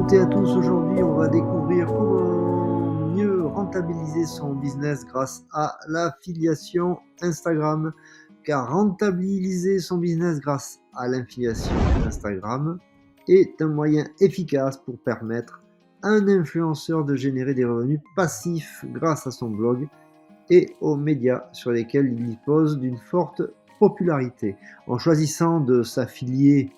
toutes et à tous, aujourd'hui on va découvrir comment mieux rentabiliser son business grâce à l'affiliation Instagram. Car rentabiliser son business grâce à l'affiliation Instagram est un moyen efficace pour permettre à un influenceur de générer des revenus passifs grâce à son blog et aux médias sur lesquels il dispose d'une forte popularité. En choisissant de s'affilier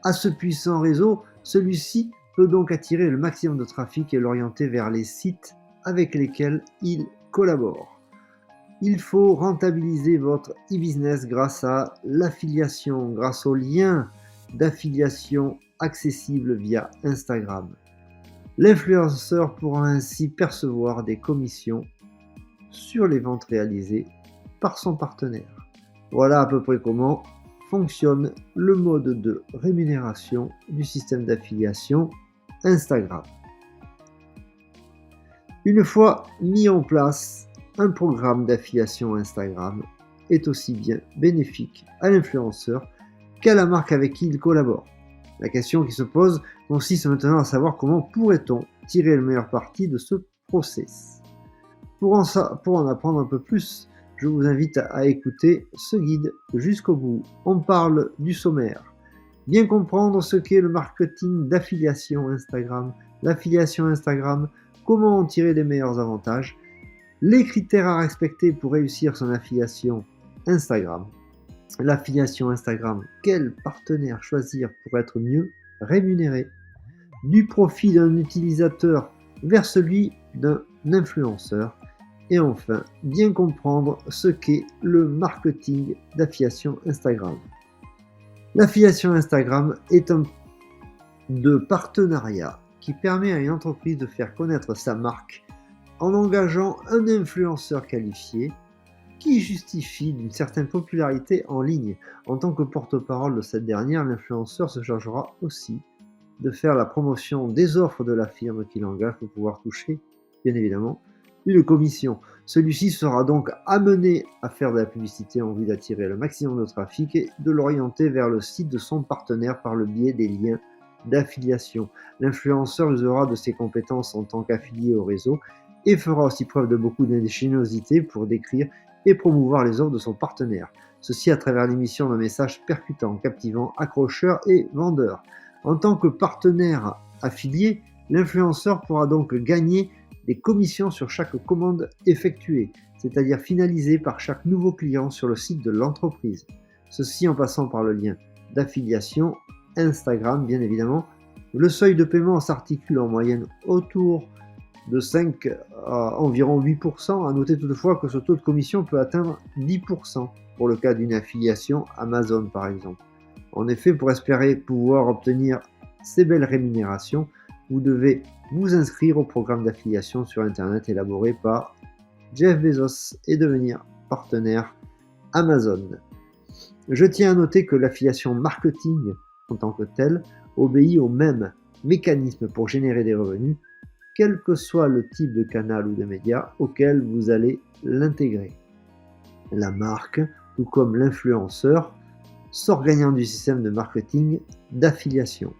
à ce puissant réseau, celui-ci peut donc attirer le maximum de trafic et l'orienter vers les sites avec lesquels il collabore. Il faut rentabiliser votre e-business grâce à l'affiliation, grâce aux liens d'affiliation accessibles via Instagram. L'influenceur pourra ainsi percevoir des commissions sur les ventes réalisées par son partenaire. Voilà à peu près comment fonctionne le mode de rémunération du système d'affiliation Instagram. Une fois mis en place, un programme d'affiliation Instagram est aussi bien bénéfique à l'influenceur qu'à la marque avec qui il collabore. La question qui se pose consiste maintenant à savoir comment pourrait-on tirer le meilleur parti de ce process. Pour en apprendre un peu plus, je vous invite à écouter ce guide jusqu'au bout. On parle du sommaire. Bien comprendre ce qu'est le marketing d'affiliation Instagram, l'affiliation Instagram, comment en tirer les meilleurs avantages, les critères à respecter pour réussir son affiliation Instagram, l'affiliation Instagram, quel partenaire choisir pour être mieux rémunéré, du profit d'un utilisateur vers celui d'un influenceur, et enfin, bien comprendre ce qu'est le marketing d'affiliation Instagram. L'affiliation Instagram est un de partenariat qui permet à une entreprise de faire connaître sa marque en engageant un influenceur qualifié qui justifie d'une certaine popularité en ligne. En tant que porte-parole de cette dernière, l'influenceur se chargera aussi de faire la promotion des offres de la firme qu'il engage pour pouvoir toucher, bien évidemment, une commission. Celui-ci sera donc amené à faire de la publicité en vue d'attirer le maximum de trafic et de l'orienter vers le site de son partenaire par le biais des liens d'affiliation. L'influenceur usera de ses compétences en tant qu'affilié au réseau et fera aussi preuve de beaucoup d'ingéniosité pour décrire et promouvoir les offres de son partenaire. Ceci à travers l'émission d'un message percutant, captivant, accrocheur et vendeur. En tant que partenaire affilié, l'influenceur pourra donc gagner des commissions sur chaque commande effectuée, c'est-à-dire finalisée par chaque nouveau client sur le site de l'entreprise. Ceci en passant par le lien d'affiliation Instagram, bien évidemment. Le seuil de paiement s'articule en moyenne autour de 5 à environ 8%. À noter toutefois que ce taux de commission peut atteindre 10% pour le cas d'une affiliation Amazon par exemple. En effet, pour espérer pouvoir obtenir ces belles rémunérations, vous devez vous inscrire au programme d'affiliation sur Internet élaboré par Jeff Bezos et devenir partenaire Amazon. Je tiens à noter que l'affiliation marketing en tant que telle obéit au même mécanisme pour générer des revenus, quel que soit le type de canal ou de média auquel vous allez l'intégrer. La marque, tout comme l'influenceur, sort gagnant du système de marketing d'affiliation.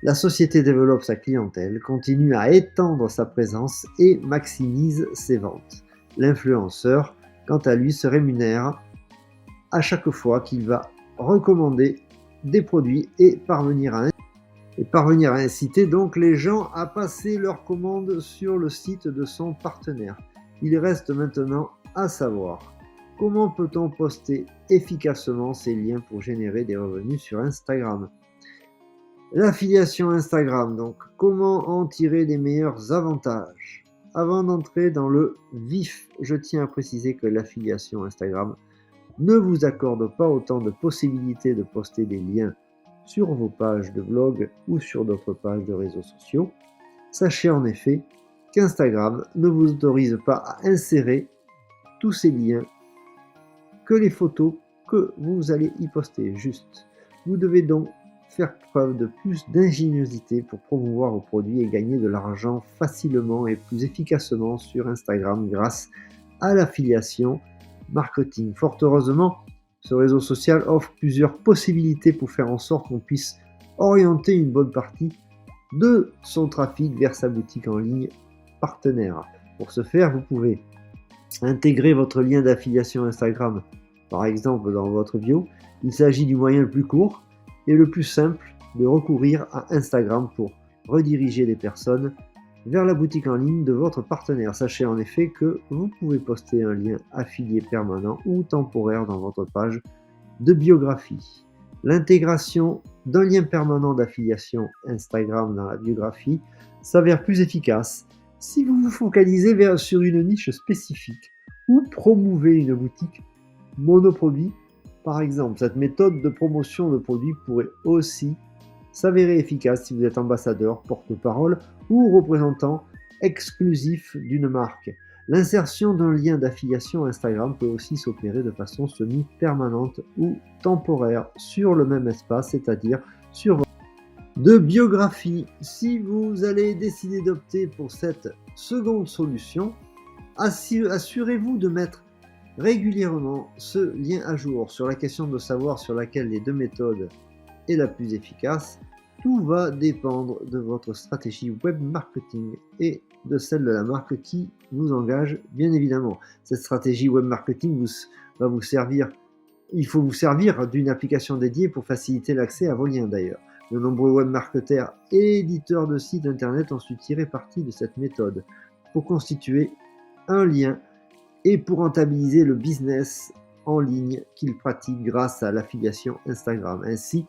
La société développe sa clientèle, continue à étendre sa présence et maximise ses ventes. L'influenceur, quant à lui, se rémunère à chaque fois qu'il va recommander des produits et parvenir à inciter donc les gens à passer leurs commandes sur le site de son partenaire. Il reste maintenant à savoir comment peut-on poster efficacement ces liens pour générer des revenus sur Instagram. L'affiliation Instagram, donc comment en tirer les meilleurs avantages? Avant d'entrer dans le vif, je tiens à préciser que l'affiliation Instagram ne vous accorde pas autant de possibilités de poster des liens sur vos pages de blog ou sur d'autres pages de réseaux sociaux. Sachez en effet qu'Instagram ne vous autorise pas à insérer tous ces liens que les photos que vous allez y poster. Juste, vous devez donc faire preuve de plus d'ingéniosité pour promouvoir vos produits et gagner de l'argent facilement et plus efficacement sur Instagram grâce à l'affiliation marketing. Fort heureusement, ce réseau social offre plusieurs possibilités pour faire en sorte qu'on puisse orienter une bonne partie de son trafic vers sa boutique en ligne partenaire. Pour ce faire, vous pouvez intégrer votre lien d'affiliation Instagram, par exemple dans votre bio. Il s'agit du moyen le plus court et le plus simple de recourir à Instagram pour rediriger les personnes vers la boutique en ligne de votre partenaire. Sachez en effet que vous pouvez poster un lien affilié permanent ou temporaire dans votre page de biographie. L'intégration d'un lien permanent d'affiliation Instagram dans la biographie s'avère plus efficace si vous vous focalisez sur une niche spécifique ou promouvez une boutique monoproduit. Par exemple, cette méthode de promotion de produits pourrait aussi s'avérer efficace si vous êtes ambassadeur, porte-parole ou représentant exclusif d'une marque. L'insertion d'un lien d'affiliation Instagram peut aussi s'opérer de façon semi-permanente ou temporaire sur le même espace, c'est-à-dire sur votre de biographie. Si vous allez décider d'opter pour cette seconde solution, assurez-vous de mettre régulièrement ce lien à jour. Sur la question de savoir sur laquelle des deux méthodes est la plus efficace, tout va dépendre de votre stratégie web marketing et de celle de la marque qui vous engage, bien évidemment. Cette stratégie web marketing va vous servir. Il faut vous servir d'une application dédiée pour faciliter l'accès à vos liens d'ailleurs. De nombreux webmarketeurs et éditeurs de sites internet ont su tirer parti de cette méthode pour constituer un lien et pour rentabiliser le business en ligne qu'ils pratiquent grâce à l'affiliation Instagram. Ainsi,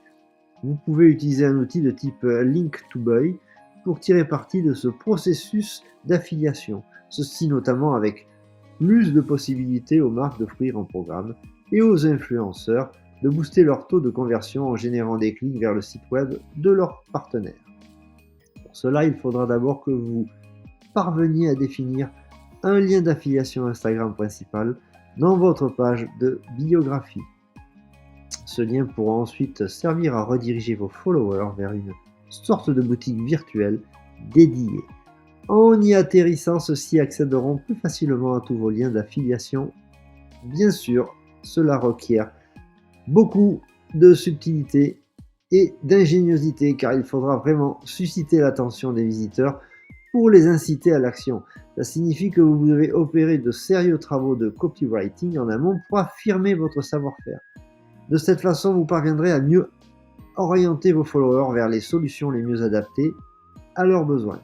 vous pouvez utiliser un outil de type Link to Buy pour tirer parti de ce processus d'affiliation. Ceci notamment avec plus de possibilités aux marques d'offrir un programme et aux influenceurs de booster leur taux de conversion en générant des clics vers le site web de leur partenaire. Pour cela, il faudra d'abord que vous parveniez à définir un lien d'affiliation Instagram principal dans votre page de biographie. Ce lien pourra ensuite servir à rediriger vos followers vers une sorte de boutique virtuelle dédiée. En y atterrissant, ceux-ci accéderont plus facilement à tous vos liens d'affiliation. Bien sûr, cela requiert beaucoup de subtilité et d'ingéniosité car il faudra vraiment susciter l'attention des visiteurs pour les inciter à l'action. Ça signifie que vous devez opérer de sérieux travaux de copywriting en amont pour affirmer votre savoir-faire. De cette façon, vous parviendrez à mieux orienter vos followers vers les solutions les mieux adaptées à leurs besoins.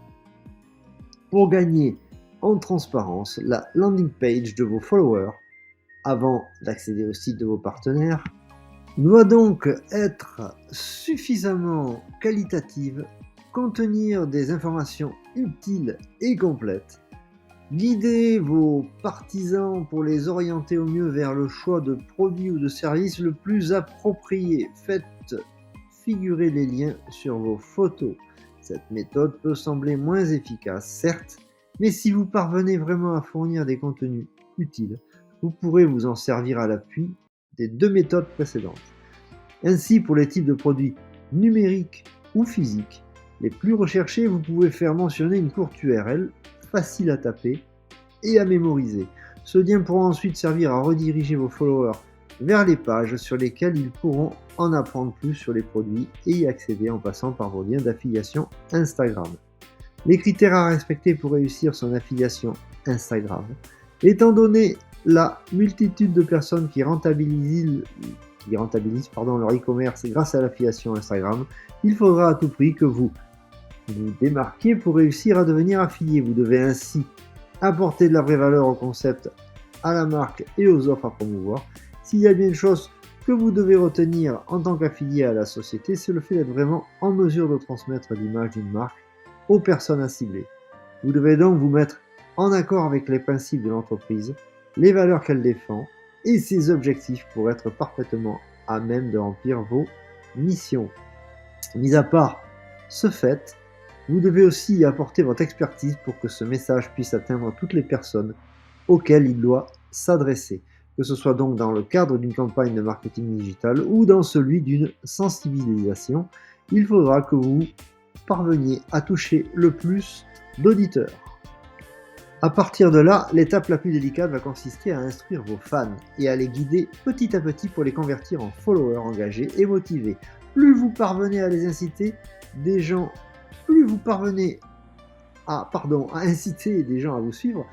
Pour gagner en transparence, la landing page de vos followers, avant d'accéder au site de vos partenaires, doit donc être suffisamment qualitative, contenir des informations utiles et complètes, guider vos partisans pour les orienter au mieux vers le choix de produits ou de services le plus approprié. Faites figurer les liens sur vos photos. Cette méthode peut sembler moins efficace, certes, mais si vous parvenez vraiment à fournir des contenus utiles, vous pourrez vous en servir à l'appui des deux méthodes précédentes. Ainsi, pour les types de produits numériques ou physiques les plus recherchés, vous pouvez faire mentionner une courte URL facile à taper et à mémoriser. Ce lien pourra ensuite servir à rediriger vos followers vers les pages sur lesquelles ils pourront en apprendre plus sur les produits et y accéder en passant par vos liens d'affiliation Instagram. Les critères à respecter pour réussir son affiliation Instagram. Étant donné la multitude de personnes qui rentabilisent leur e-commerce grâce à l'affiliation Instagram, il faudra à tout prix que vous vous démarquiez pour réussir à devenir affilié. Vous devez ainsi apporter de la vraie valeur au concept, à la marque et aux offres à promouvoir. S'il y a bien une chose que vous devez retenir en tant qu'affilié à la société, c'est le fait d'être vraiment en mesure de transmettre l'image d'une marque aux personnes à cibler. Vous devez donc vous mettre en accord avec les principes de l'entreprise, les valeurs qu'elle défend et ses objectifs pour être parfaitement à même de remplir vos missions. Mis à part ce fait, vous devez aussi y apporter votre expertise pour que ce message puisse atteindre toutes les personnes auxquelles il doit s'adresser, que ce soit donc dans le cadre d'une campagne de marketing digital ou dans celui d'une sensibilisation. Il faudra que vous parveniez à toucher le plus d'auditeurs. À partir de là, l'étape la plus délicate va consister à instruire vos fans et à les guider petit à petit pour les convertir en followers engagés et motivés. Plus vous parvenez à les inciter, des gens Plus vous parvenez à inciter des gens à vous suivre,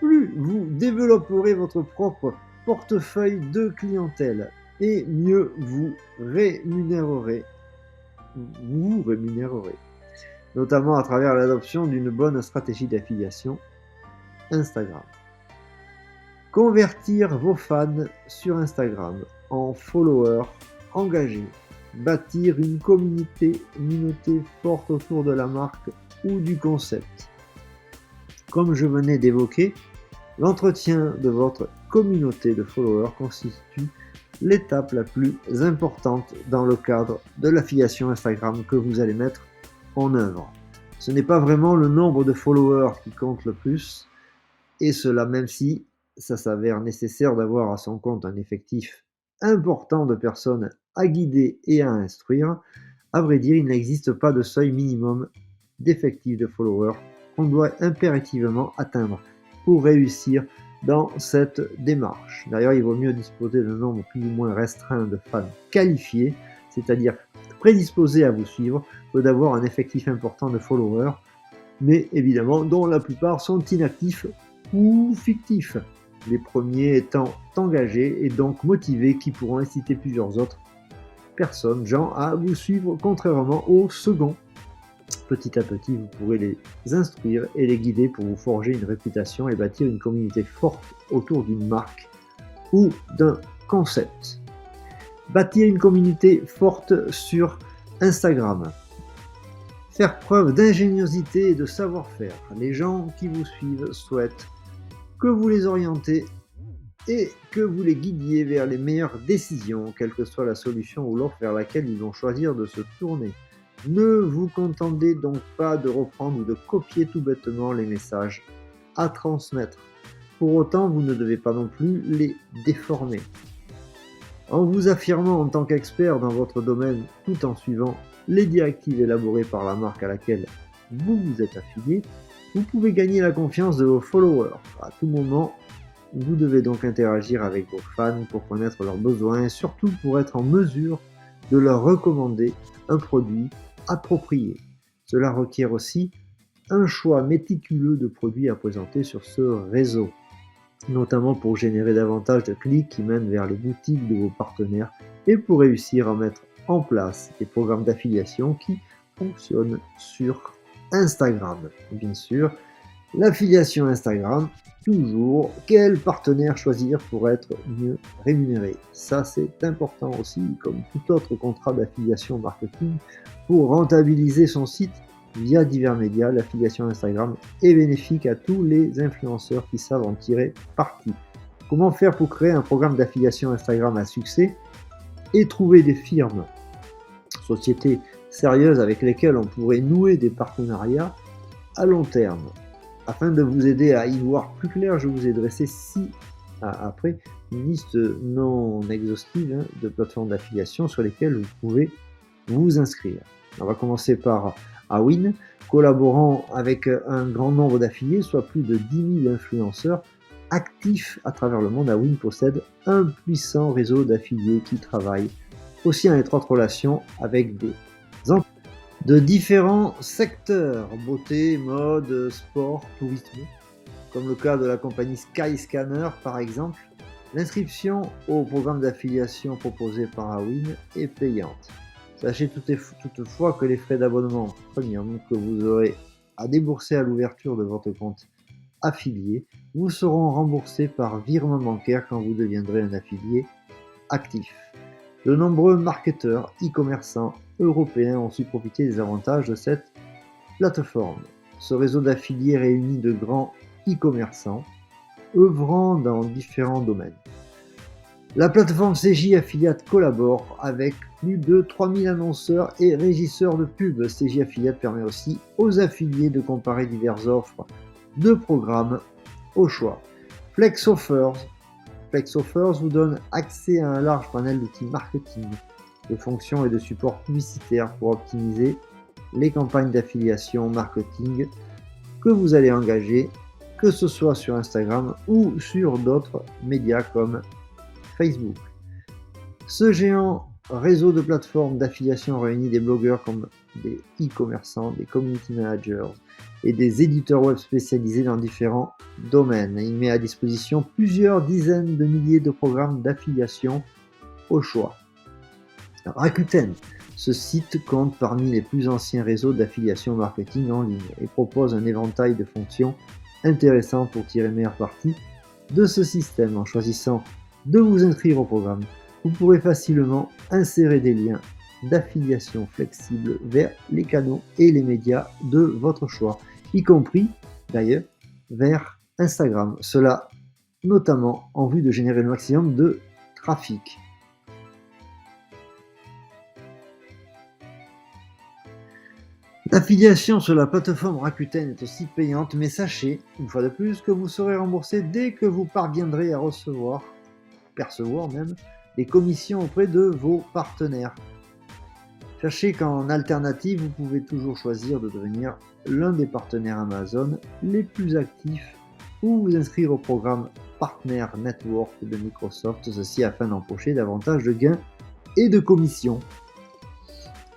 plus vous développerez votre propre portefeuille de clientèle et mieux vous rémunérerez, notamment à travers l'adoption d'une bonne stratégie d'affiliation Instagram. Convertir vos fans sur Instagram en followers engagés, bâtir une communauté forte autour de la marque ou du concept. Comme je venais d'évoquer, l'entretien de votre communauté de followers constitue l'étape la plus importante dans le cadre de l'affiliation Instagram que vous allez mettre en œuvre. Ce n'est pas vraiment le nombre de followers qui compte le plus, et cela même si ça s'avère nécessaire d'avoir à son compte un effectif important de personnes à guider et à instruire. À vrai dire, il n'existe pas de seuil minimum d'effectif de followers qu'on doit impérativement atteindre pour réussir dans cette démarche. D'ailleurs, il vaut mieux disposer d'un nombre plus ou moins restreint de fans qualifiés, c'est-à-dire prédisposés à vous suivre, que d'avoir un effectif important de followers, mais évidemment dont la plupart sont inactifs ou fictifs. Les premiers étant engagés et donc motivés qui pourront inciter plusieurs autres personnes, gens, à vous suivre contrairement aux seconds. Petit à petit, vous pourrez les instruire et les guider pour vous forger une réputation et bâtir une communauté forte autour d'une marque ou d'un concept. Bâtir une communauté forte sur Instagram. Faire preuve d'ingéniosité et de savoir-faire. Les gens qui vous suivent souhaitent que vous les orientez et que vous les guidiez vers les meilleures décisions, quelle que soit la solution ou l'offre vers laquelle ils vont choisir de se tourner. Ne vous contentez donc pas de reprendre ou de copier tout bêtement les messages à transmettre. Pour autant, vous ne devez pas non plus les déformer. En vous affirmant en tant qu'expert dans votre domaine tout en suivant les directives élaborées par la marque à laquelle vous vous êtes affilié, vous pouvez gagner la confiance de vos followers. À tout moment, vous devez donc interagir avec vos fans pour connaître leurs besoins et surtout pour être en mesure de leur recommander un produit approprié. Cela requiert aussi un choix méticuleux de produits à présenter sur ce réseau, notamment pour générer davantage de clics qui mènent vers les boutiques de vos partenaires et pour réussir à mettre en place des programmes d'affiliation qui fonctionnent sur Instagram. Bien sûr, l'affiliation Instagram, toujours, quel partenaire choisir pour être mieux rémunéré? Ça, c'est important aussi, comme tout autre contrat d'affiliation marketing. Pour rentabiliser son site via divers médias, l'affiliation Instagram est bénéfique à tous les influenceurs qui savent en tirer parti. Comment faire pour créer un programme d'affiliation Instagram à succès et trouver des firmes, sociétés sérieuses avec lesquelles on pourrait nouer des partenariats à long terme? Afin de vous aider à y voir plus clair, je vous ai dressé après une liste non exhaustive de plateformes d'affiliation sur lesquelles vous pouvez vous inscrire. On va commencer par Awin, collaborant avec un grand nombre d'affiliés, soit plus de 10 000 influenceurs actifs à travers le monde. Awin possède un puissant réseau d'affiliés qui travaillent aussi en étroite relation avec des entreprises de différents secteurs, beauté, mode, sport, tourisme, comme le cas de la compagnie Skyscanner par exemple. L'inscription au programme d'affiliation proposé par Awin est payante. Sachez toutefois que les frais d'abonnement premium que vous aurez à débourser à l'ouverture de votre compte affilié vous seront remboursés par virement bancaire quand vous deviendrez un affilié actif. De nombreux marketeurs e-commerçants européens ont su profiter des avantages de cette plateforme. Ce réseau d'affiliés réunit de grands e-commerçants œuvrant dans différents domaines. La plateforme CJ Affiliate collabore avec plus de 3000 annonceurs et régisseurs de pub. CJ Affiliate permet aussi aux affiliés de comparer diverses offres de programmes au choix. Flex Offers vous donne accès à un large panel d'outils marketing, de fonctions et de supports publicitaires pour optimiser les campagnes d'affiliation marketing que vous allez engager, que ce soit sur Instagram ou sur d'autres médias comme Facebook. Ce géant réseau de plateformes d'affiliation réunit des blogueurs comme des e-commerçants, des community managers et des éditeurs web spécialisés dans différents domaines. Il met à disposition plusieurs dizaines de milliers de programmes d'affiliation au choix. Rakuten, ce site compte parmi les plus anciens réseaux d'affiliation marketing en ligne et propose un éventail de fonctions intéressantes pour tirer meilleur parti de ce système. En choisissant de vous inscrire au programme, vous pourrez facilement insérer des liens d'affiliation flexibles vers les canaux et les médias de votre choix, y compris d'ailleurs vers Instagram. Cela notamment en vue de générer le maximum de trafic. L'affiliation sur la plateforme Rakuten est aussi payante, mais sachez, une fois de plus, que vous serez remboursé dès que vous parviendrez à percevoir même, des commissions auprès de vos partenaires. Sachez qu'en alternative, vous pouvez toujours choisir de devenir l'un des partenaires Amazon les plus actifs ou vous inscrire au programme Partner Network de Microsoft, ceci afin d'empocher davantage de gains et de commissions.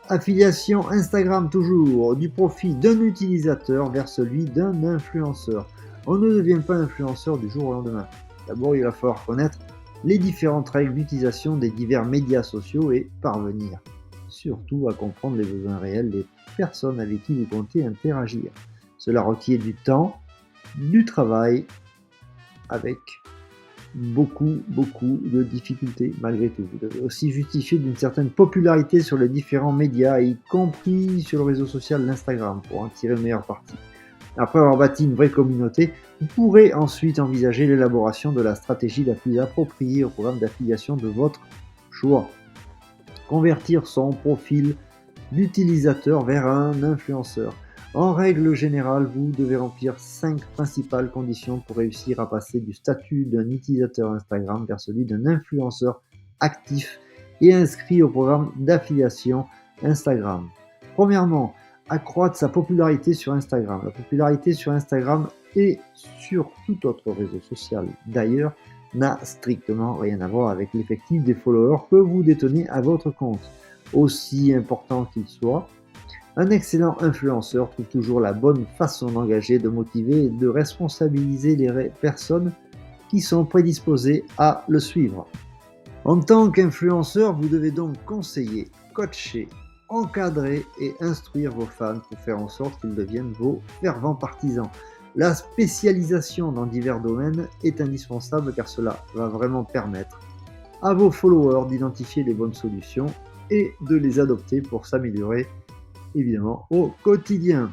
Affiliation Instagram toujours, du profit d'un utilisateur vers celui d'un influenceur. On ne devient pas influenceur du jour au lendemain. D'abord, il va falloir connaître les différentes règles d'utilisation des divers médias sociaux et parvenir surtout à comprendre les besoins réels des personnes avec qui vous comptez interagir. Cela requiert du temps, du travail, avec beaucoup de difficultés malgré tout. Vous devez aussi justifier d'une certaine popularité sur les différents médias, y compris sur le réseau social d'Instagram, pour en tirer le meilleur parti. Après avoir bâti une vraie communauté, vous pourrez ensuite envisager l'élaboration de la stratégie la plus appropriée au programme d'affiliation de votre choix. Convertir son profil d'utilisateur vers un influenceur. En règle générale, vous devez remplir 5 principales conditions pour réussir à passer du statut d'un utilisateur Instagram vers celui d'un influenceur actif et inscrit au programme d'affiliation Instagram. Premièrement, accroître sa popularité sur Instagram. La popularité sur Instagram et sur tout autre réseau social d'ailleurs n'a strictement rien à voir avec l'effectif des followers que vous détenez à votre compte. Aussi important qu'il soit, un excellent influenceur trouve toujours la bonne façon d'engager, de motiver et de responsabiliser les personnes qui sont prédisposées à le suivre. En tant qu'influenceur, vous devez donc conseiller, coacher, encadrer et instruire vos fans pour faire en sorte qu'ils deviennent vos fervents partisans. La spécialisation dans divers domaines est indispensable car cela va vraiment permettre à vos followers d'identifier les bonnes solutions et de les adopter pour s'améliorer évidemment au quotidien.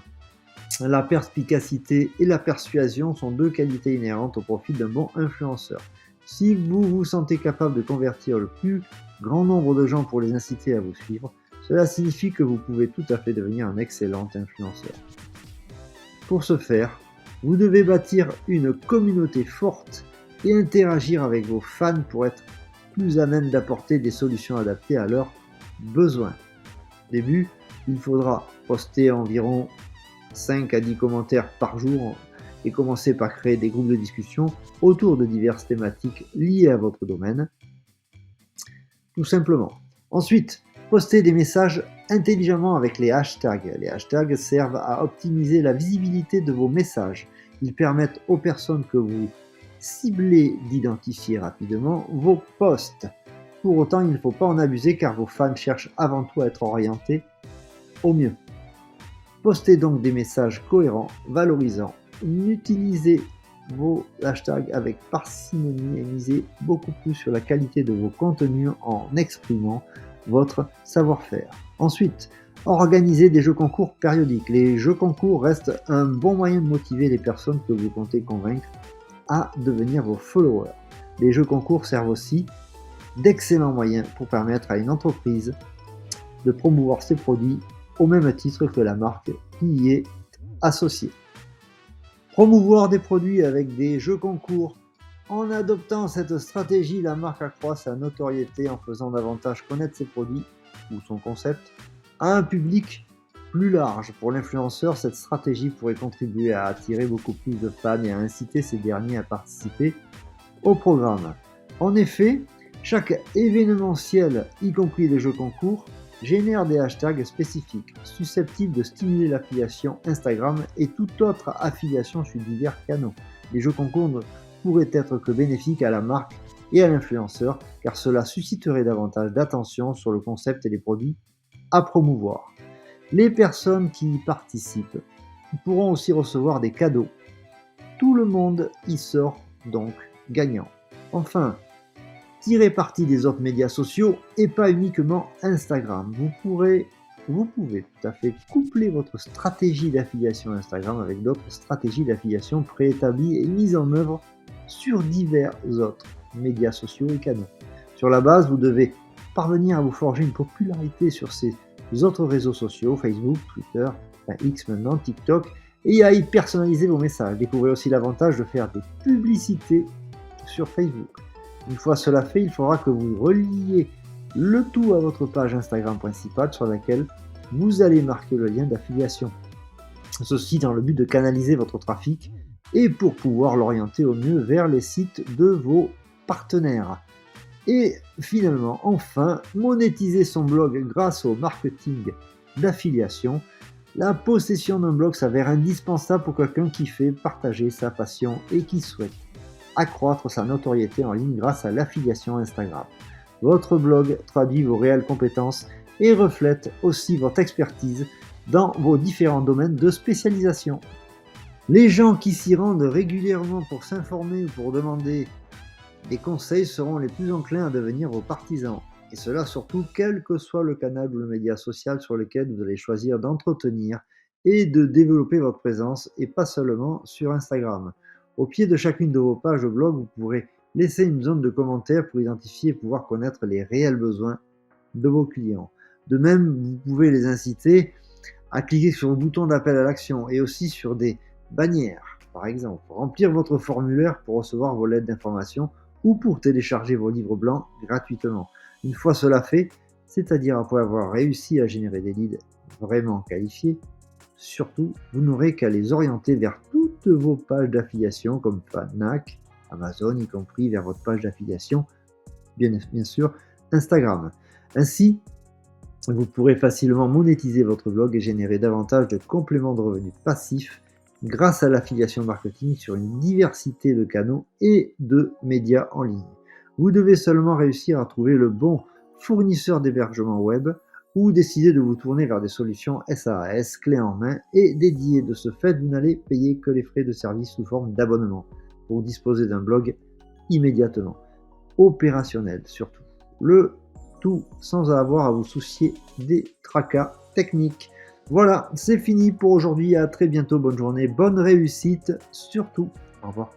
La perspicacité et la persuasion sont deux qualités inhérentes au profil d'un bon influenceur. Si vous vous sentez capable de convertir le plus grand nombre de gens pour les inciter à vous suivre, cela signifie que vous pouvez tout à fait devenir un excellent influenceur. Pour ce faire, vous devez bâtir une communauté forte et interagir avec vos fans pour être plus à même d'apporter des solutions adaptées à leurs besoins. Au début, il faudra poster environ 5 à 10 commentaires par jour et commencer par créer des groupes de discussion autour de diverses thématiques liées à votre domaine, tout simplement. Ensuite, postez des messages intelligemment avec les hashtags. Les hashtags servent à optimiser la visibilité de vos messages. Ils permettent aux personnes que vous ciblez d'identifier rapidement vos posts. Pour autant, il ne faut pas en abuser car vos fans cherchent avant tout à être orientés au mieux. Postez donc des messages cohérents, valorisants. Utilisez vos hashtags avec parcimonie et misez beaucoup plus sur la qualité de vos contenus en exprimant votre savoir-faire. Ensuite, organisez des jeux concours périodiques. Les jeux concours restent un bon moyen de motiver les personnes que vous comptez convaincre à devenir vos followers. Les jeux concours servent aussi d'excellents moyens pour permettre à une entreprise de promouvoir ses produits au même titre que la marque qui y est associée. Promouvoir des produits avec des jeux concours. En adoptant cette stratégie, la marque accroît sa notoriété en faisant davantage connaître ses produits ou son concept à un public plus large. Pour l'influenceur, cette stratégie pourrait contribuer à attirer beaucoup plus de fans et à inciter ces derniers à participer au programme. En effet, Chaque événementiel, y compris les jeux concours, génère des hashtags spécifiques, susceptibles de stimuler l'affiliation Instagram et toute autre affiliation sur divers canaux. Les jeux concours ne pourraient être que bénéfiques à la marque et à l'influenceur, car cela susciterait davantage d'attention sur le concept et les produits à promouvoir. Les personnes qui y participent pourront aussi recevoir des cadeaux. Tout le monde y sort donc gagnant. Enfin, tirez parti des autres médias sociaux et pas uniquement Instagram. Vous pouvez tout à fait coupler votre stratégie d'affiliation Instagram avec d'autres stratégies d'affiliation préétablies et mises en œuvre sur divers autres médias sociaux et canaux. Sur la base, vous devez parvenir à vous forger une popularité sur ces autres réseaux sociaux, Facebook, Twitter, X maintenant, TikTok, et à y personnaliser vos messages. Découvrez aussi l'avantage de faire des publicités sur Facebook. Une fois cela fait, il faudra que vous reliez le tout à votre page Instagram principale sur laquelle vous allez marquer le lien d'affiliation. Ceci dans le but de canaliser votre trafic et pour pouvoir l'orienter au mieux vers les sites de vos partenaires. Et finalement, enfin, monétiser son blog grâce au marketing d'affiliation. La possession d'un blog s'avère indispensable pour quelqu'un qui fait partager sa passion et qui souhaite accroître sa notoriété en ligne grâce à l'affiliation Instagram. Votre blog traduit vos réelles compétences et reflète aussi votre expertise dans vos différents domaines de spécialisation. Les gens qui s'y rendent régulièrement pour s'informer ou pour demander des conseils seront les plus enclins à devenir vos partisans. Et cela surtout quel que soit le canal ou le média social sur lequel vous allez choisir d'entretenir et de développer votre présence et pas seulement sur Instagram. Au pied de chacune de vos pages de blog, vous pourrez laisser une zone de commentaires pour identifier et pouvoir connaître les réels besoins de vos clients. De même, vous pouvez les inciter à cliquer sur le bouton d'appel à l'action et aussi sur des bannières, par exemple, remplir votre formulaire pour recevoir vos lettres d'information ou pour télécharger vos livres blancs gratuitement. Une fois cela fait, c'est-à-dire après avoir réussi à générer des leads vraiment qualifiés, surtout, vous n'aurez qu'à les orienter vers toutes vos pages d'affiliation comme Fnac, Amazon, y compris vers votre page d'affiliation, bien sûr, Instagram. Ainsi, vous pourrez facilement monétiser votre blog et générer davantage de compléments de revenus passifs grâce à l'affiliation marketing sur une diversité de canaux et de médias en ligne. Vous devez seulement réussir à trouver le bon fournisseur d'hébergement web ou décider de vous tourner vers des solutions SaaS clés en main et dédiées. De ce fait, vous n'allez payer que les frais de service sous forme d'abonnement pour disposer d'un blog immédiatement opérationnel surtout. Le tout sans avoir à vous soucier des tracas techniques. Voilà, c'est fini pour aujourd'hui. À très bientôt. Bonne journée, bonne réussite surtout. Au revoir.